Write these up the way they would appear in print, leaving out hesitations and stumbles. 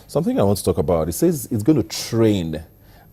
Something I want to talk about, it says it's going to train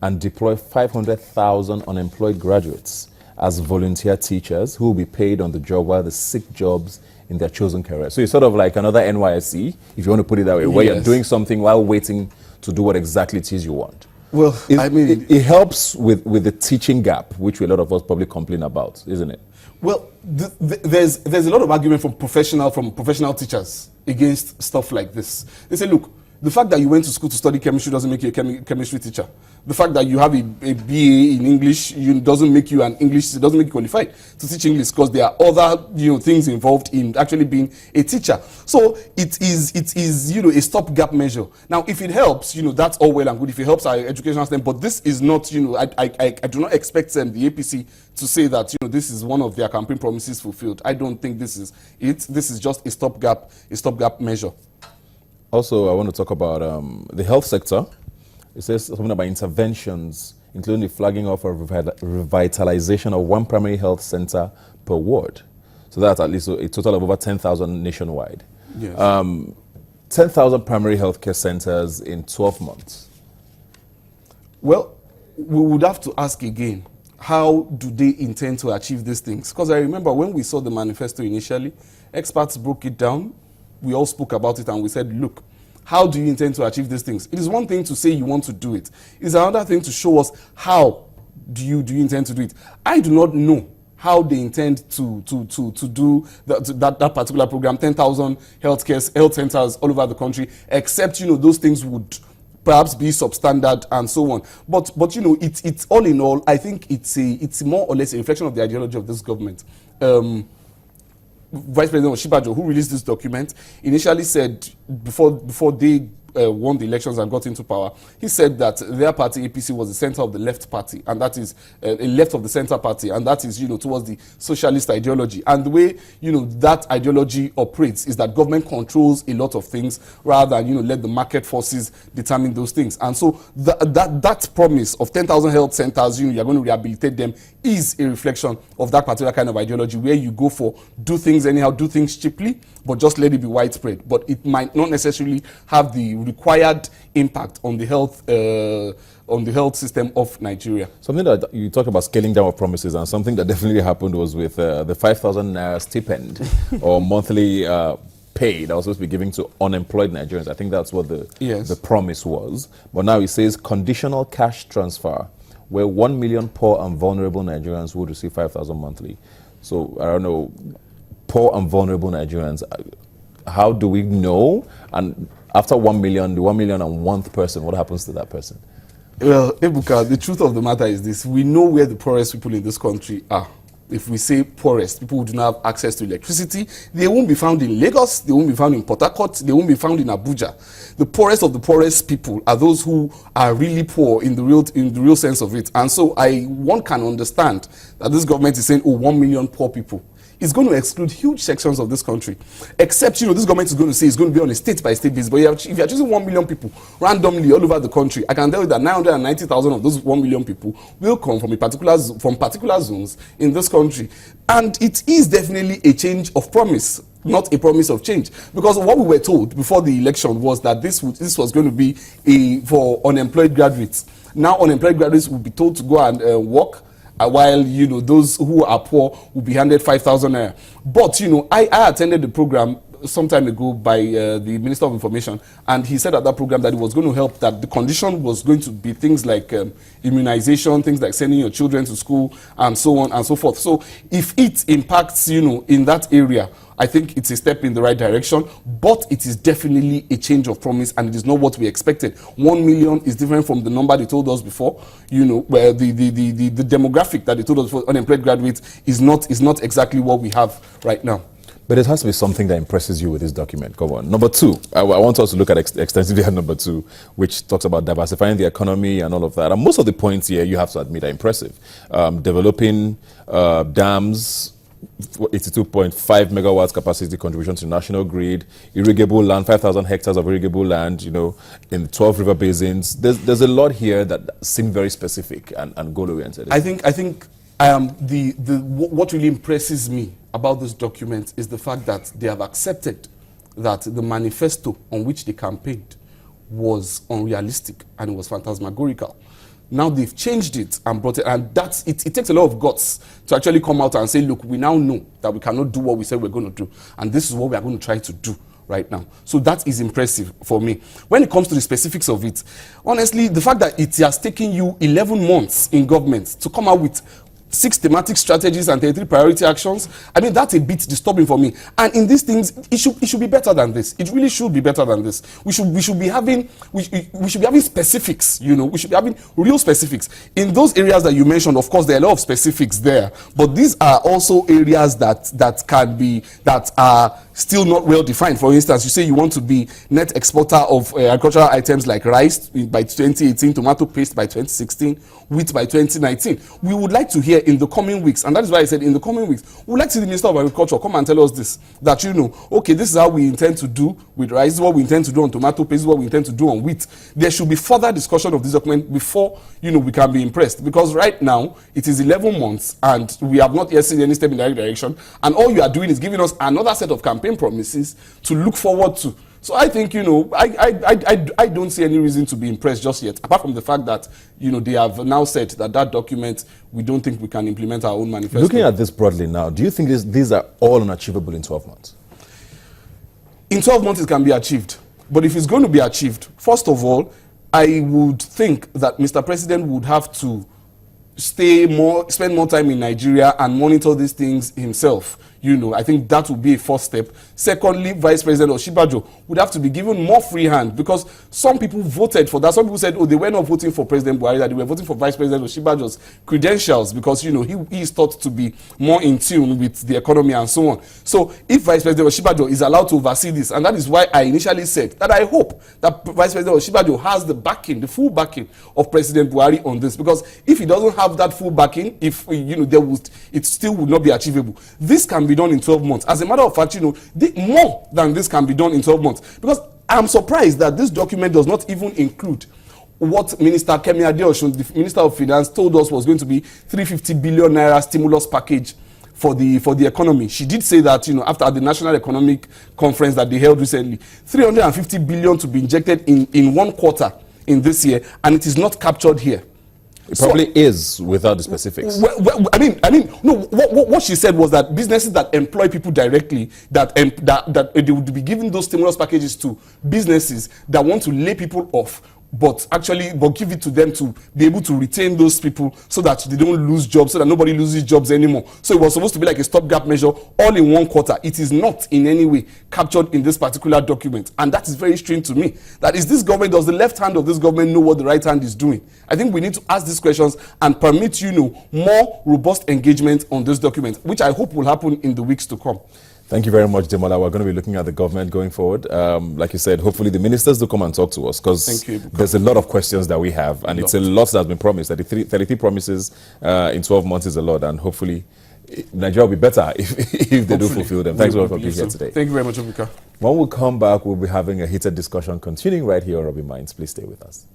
and deploy 500,000 unemployed graduates as volunteer teachers who will be paid on the job while they seek jobs in their chosen career. So it's sort of like another NYSC, if you want to put it that way, where you're doing something while waiting to do what exactly it is you want. Well, I mean, it helps with the teaching gap, which a lot of us probably complain about, isn't it? Well, there's a lot of argument from professional teachers against stuff like this. They say, look, the fact that you went to school to study chemistry doesn't make you a chemistry teacher. The fact that you have a BA in English doesn't make you doesn't make you qualified to teach English, because there are other things involved in actually being a teacher. So it is a stopgap measure. Now, if it helps, that's all well and good. If it helps our educational system, but this is not. I do not expect the APC to say that this is one of their campaign promises fulfilled. I don't think this is it. This is just a stopgap measure. Also, I want to talk about the health sector. It says something about interventions, including the flagging off of revitalization of one primary health center per ward. So that's at least a total of over 10,000 nationwide. Yes. 10,000 primary healthcare centers in 12 months. Well, we would have to ask again, how do they intend to achieve these things? Because I remember when we saw the manifesto initially, experts broke it down. We all spoke about it and we said, look, how do you intend to achieve these things? It is one thing to say you want to do it. It's another thing to show us how do you intend to do it. I do not know how they intend to do that particular program, 10,000 health centers all over the country, except, those things would perhaps be substandard and so on. But it's all in all, I think it's more or less a reflection of the ideology of this government. Vice President Oshibajo, who released this document, initially said, before they won the elections and got into power, he said that their party, APC, was the center of the left party, and that is a left of the center party, and that is, towards the socialist ideology. And the way, that ideology operates is that government controls a lot of things rather than, let the market forces determine those things. And so that promise of 10,000 health centers, you're going to rehabilitate them, is a reflection of that particular kind of ideology, where you go for do things anyhow, do things cheaply, but just let it be widespread. But it might not necessarily have the required impact on the health system of Nigeria. Something that you talk about scaling down of promises, and something that definitely happened was with the 5,000 naira stipend or monthly pay that was supposed to be given to unemployed Nigerians. I think that's what the promise was. But now it says conditional cash transfer, where 1 million poor and vulnerable Nigerians would receive 5,000 monthly. So I don't know, poor and vulnerable Nigerians, how do we know? And after 1 million, the 1 million and 1th person, what happens to that person? Well, Ebuka, the truth of the matter is this. We know where the poorest people in this country are. If we say poorest, people who do not have access to electricity, they won't be found in Lagos, they won't be found in Port Harcourt, they won't be found in Abuja. The poorest of the poorest people are those who are really poor in the real sense of it. And so one can understand that this government is saying, 1 million poor people. It's going to exclude huge sections of this country. Except, this government is going to say it's going to be on a state-by-state basis. But if you're choosing 1 million people randomly all over the country, I can tell you that 990,000 of those 1 million people will come from particular zones in this country. And it is definitely a change of promise, not a promise of change. Because what we were told before the election was that this was going to be for unemployed graduates. Now unemployed graduates will be told to go and work, while those who are poor will be handed 5,000 naira. But I attended the program some time ago by the Minister of Information, and he said at that program that it was going to help, that the condition was going to be things like immunization, things like sending your children to school, and so on and so forth. So if it impacts in that area, I think it's a step in the right direction, but it is definitely a change of promise, and it is not what we expected. 1 million is different from the number they told us before, where the demographic that they told us for unemployed graduates is not exactly what we have right now. But it has to be something that impresses you with this document. Come on. Number 2, I want us to look at extensively at number 2, which talks about diversifying the economy and all of that. And most of the points here, you have to admit, are impressive. Developing dams, 82.5 megawatts capacity contribution to national grid, irrigable land, 5,000 hectares of irrigable land, in 12 river basins. There's a lot here that seem very specific and goal-oriented. I think what really impresses me about this document is the fact that they have accepted that the manifesto on which they campaigned was unrealistic and it was phantasmagorical. Now they've changed it and brought it, and it takes a lot of guts to actually come out and say, look, we now know that we cannot do what we said we're going to do, and this is what we are going to try to do right now. So that is impressive for me. When it comes to the specifics of it, honestly, the fact that it has taken you 11 months in government to come out with 6 thematic strategies and 33 priority actions, I mean, that's a bit disturbing for me. And in these things, it should be better than this. It really should be better than this. We should be having specifics, you know. We should be having real specifics. In those areas that you mentioned, of course, there are a lot of specifics there, but these are also areas that are still not well defined. For instance, you say you want to be net exporter of agricultural items like rice by 2018, tomato paste by 2016, wheat by 2019. We would like to hear in the coming weeks, and that is why I said in the coming weeks, we would like to see the Minister of Agriculture come and tell us this, that, you know, okay, this is how we intend to do with rice, this is what we intend to do on tomato paste, this is what we intend to do on wheat. There should be further discussion of this document before, you know, we can be impressed, because right now it is 11 months and we have not yet seen any step in the right direction, and all you are doing is giving us another set of campaign promises to look forward to. So I think, you know, I don't see any reason to be impressed just yet, apart from the fact that, you know, they have now said that document, we don't think we can implement our own manifesto. Looking at this broadly now, do you think these are all unachievable in 12 months? In 12 months it can be achieved. But if it's going to be achieved, first of all, I would think that Mr. President would have to spend more time in Nigeria and monitor these things himself. You know, I think that would be a first step. Secondly, Vice President Osinbajo would have to be given more free hand, because some people voted for that. Some people said, oh, they were not voting for President Buhari, that they were voting for Vice President Osinbajo's credentials, because, you know, he is thought to be more in tune with the economy and so on. So if Vice President Osinbajo is allowed to oversee this, and that is why I initially said that I hope that Vice President Osinbajo has the backing, the full backing of President Buhari on this, because if he doesn't have that full backing, if, you know, it still would not be achievable. This can be done in 12 months. As a matter of fact, you know, more than this can be done in 12 months. Because I'm surprised that this document does not even include what Minister Kemi Adeosun, the Minister of Finance, told us was going to be 350 billion naira stimulus package for the economy. She did say that, you know, after the National Economic Conference that they held recently, 350 billion to be injected in one quarter in this year, and it is not captured here. It probably is without the specifics. I mean, no. What she said was that businesses that employ people directly, that they would be giving those stimulus packages to businesses that want to lay people off, but give it to them to be able to retain those people so that they don't lose jobs, so that nobody loses jobs anymore. So it was supposed to be like a stopgap measure all in one quarter. It is not in any way captured in this particular document, and that is very strange to me. That is, this government, does the left hand of this government know what the right hand is doing? I think we need to ask these questions and permit, you know, more robust engagement on this document, which I hope will happen in the weeks to come. Thank you very much, Demola. We're going to be looking at the government going forward. Like you said, hopefully the ministers do come and talk to us, because there's a lot of questions that we have, and it's a lot that's been promised. 33 promises in 12 months is a lot, and hopefully Nigeria will be better if they do fulfill them. Thanks a lot for being here today. Thank you very much, Obika. When we come back, we'll be having a heated discussion continuing right here on Rubbin Minds. Please stay with us.